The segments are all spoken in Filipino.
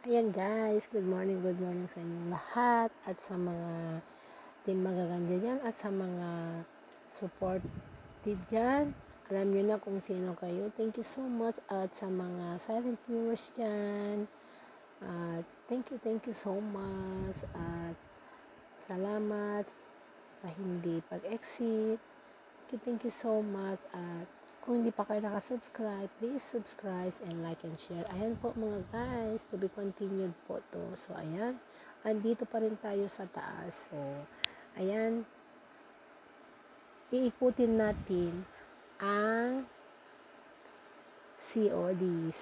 Ayan guys, good morning sa inyong lahat at sa mga team magaganda dyan at sa mga supportive dyan. Alam nyo na kung sino kayo. Thank you so much at sa mga silent viewers dyan. Thank you so much at salamat sa hindi pag-exit. Thank you so much at kung hindi pa kayo nakasubscribe, please subscribe and like and share. Ayan po mga guys, to be continued po to. So ayan, andito pa rin tayo sa taas. So ayan, iikutin natin ang CODs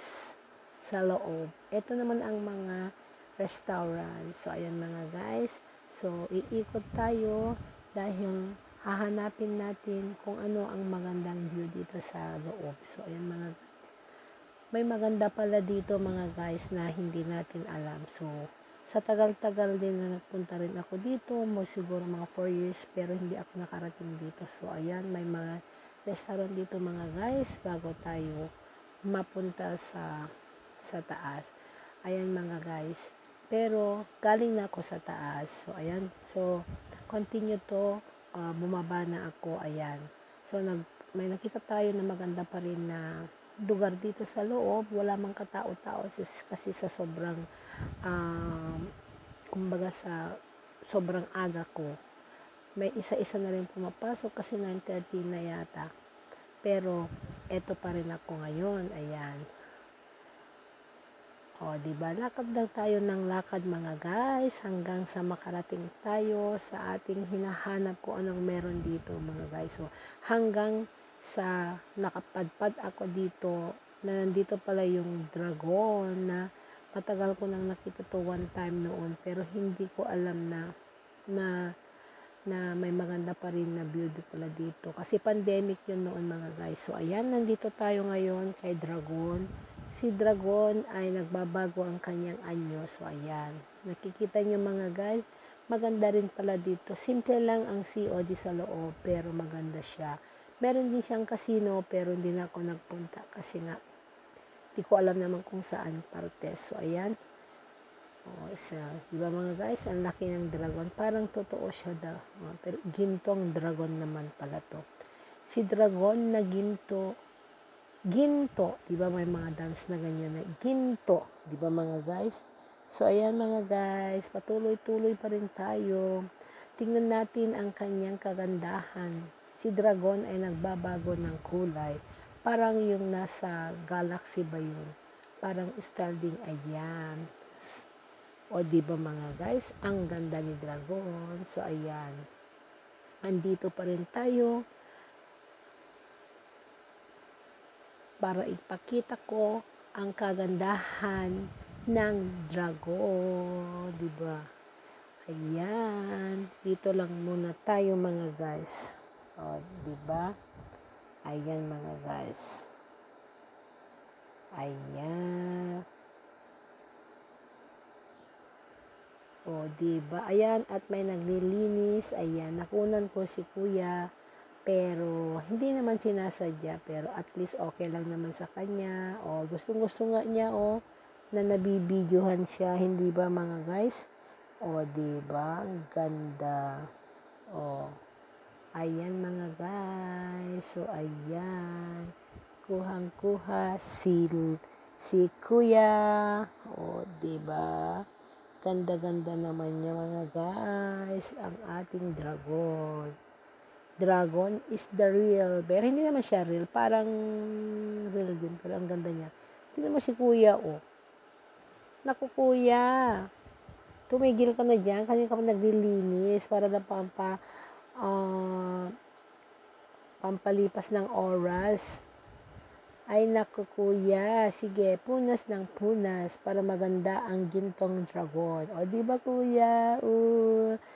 sa loob. Ito naman ang mga restaurant. So ayan mga guys, so iikot tayo dahil hahanapin natin kung ano ang magandang view dito sa loob. So, ayan mga guys. May maganda pala dito mga guys na hindi natin alam. So, sa tagal-tagal din na nagpunta rin ako dito, siguro mga 4 years, pero hindi ako nakarating dito. So, ayan, may mga restaurant dito mga guys, bago tayo mapunta sa taas. Ayan mga guys. Pero, galing na ako sa taas. So, ayan. So, continue to. Bumaba na ako, ayan. So, may nakita tayo na maganda pa rin na lugar dito sa loob. Wala mang katao-tao kasi sa sobrang, kumbaga sa sobrang aga ko. May isa-isa na rin pumapasok kasi 9:30 na yata. Pero, eto pa rin ako ngayon, ayan. O, diba? Lakad lang tayo ng lakad mga guys hanggang sa makarating tayo sa ating hinahanap ko anong meron dito mga guys. So, hanggang sa nakapadpad ako dito na nandito pala yung dragon na matagal ko nang nakita to one time noon pero hindi ko alam na may maganda pa rin na view pala dito. Kasi pandemic yun noon mga guys. So, ayan, nandito tayo ngayon kay Dragon. Si Dragon ay nagbabago ang kanyang anyo. So, ayan. Nakikita nyo mga guys, maganda rin pala dito. Simple lang ang COD sa loob, pero maganda siya. Meron din siyang casino, pero hindi na ako nagpunta kasi nga, di ko alam naman kung saan parte. So, ayan. Diba mga guys, ang laki ng dragon. Parang totoo siya daw. Pero gintong dragon naman pala to. Si Dragon na ginto, di ba may mga dance na ganyan na ginto, di ba mga guys? So ayan mga guys, patuloy-tuloy pa rin tayo. Tingnan natin ang kanyang kagandahan. Si Dragon ay nagbabago ng kulay. Parang yung nasa galaxy ba yun? Parang style din, ayan. O di ba mga guys, ang ganda ni Dragon. So ayan. Andito pa rin tayo para ipakita ko ang kagandahan ng dragon, di ba? Ayan, dito lang muna tayo mga guys. O, di ba? Ayan mga guys. Ayan. O, di ba? Ayan, at may naglilinis. Ayan, nakunan ko si Kuya. Pero, hindi naman sinasadya. Pero, at least okay lang naman sa kanya. O, gustong-gusto nga niya, na nabibidyohan siya. Hindi ba, mga guys? O, diba? Ganda. O, ayan, mga guys. So, ayan. Kuhang-kuha. Si Kuya. O, diba? Ganda-ganda naman niya, mga guys. Ang ating dragon. Dragon is the real. Pero hindi naman siya real. Parang real din. Pero ang ganda niya. Tingnan mo si Kuya, Naku, Kuya. Tumigil ka na dyan. Kanina ka pa naglilinis para na pampalipas ng oras. Ay, naku, Kuya. Sige, punas ng punas para maganda ang gintong dragon. O, di ba, Kuya?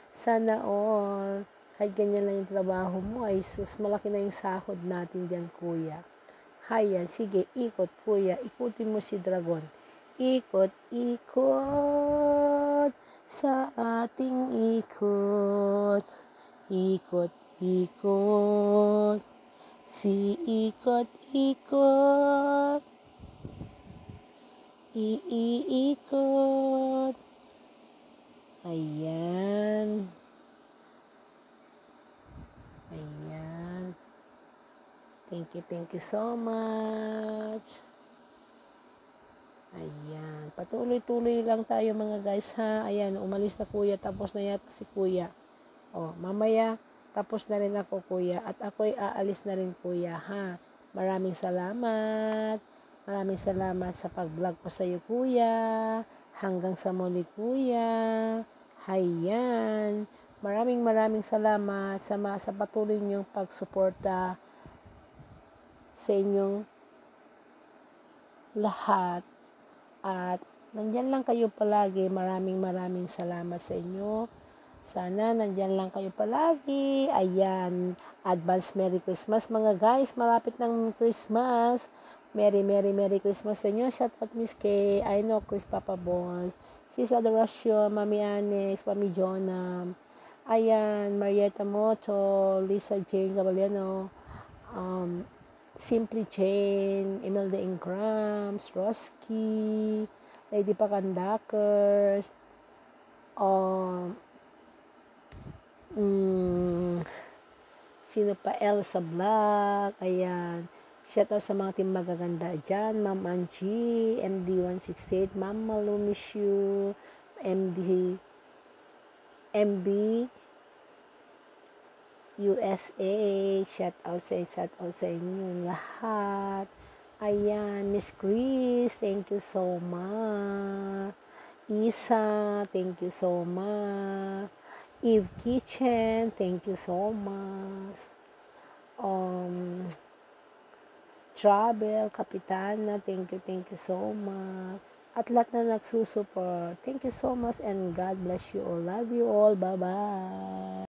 Sana all. Kahit ganyan lang yung trabaho mo, ay sus, malaki na yung sahod natin dyan, Kuya. Hayan, sige, ikot, Kuya. Ikutin mo si Dragon. Ikot, ikot sa ating ikot. Ikot, ikot. Si ikot, ikot. iikot. Ayan. Ayan. Thank you so much. Ayan. Patuloy-tuloy lang tayo mga guys ha. Ayan, umalis na kuya. Tapos na yata si kuya. O, mamaya, tapos na rin ako kuya. At ako'y aalis na rin kuya ha. Maraming salamat. Maraming salamat sa pag-vlog ko sa iyo kuya. Hanggang sa muli kuya. Hayan. Maraming salamat sa patuloy niyong pagsuporta sa inyong lahat. At nandyan lang kayo palagi. Maraming salamat sa inyo. Sana nandyan lang kayo palagi. Ayan. Advance Merry Christmas mga guys. Malapit ng Christmas. Merry Christmas sa inyo. Shout out Miss K. I know Chris Papa Bones. Sis Adoracion. Mami Annex. Mami Jonah. Ayan. Marietta Moto. Lisa Jane Caballero. Simply Jane, Imelda Ingrams, Roski, Lady Pacandakers, sino pa, Elsa Black, ayan. Shout out sa mga team magaganda dyan, Ma'am Angie, MD168, Ma'am Malu, miss you, MB, USA, shout out sa inyo lahat. Ayan, Miss Chris, thank you so much. Isa, thank you so much. Eve Kitchen, thank you so much. Travel, Kapitana, thank you so much. At lahat na nagsusupport, thank you so much and God bless you all. Love you all. Bye-bye.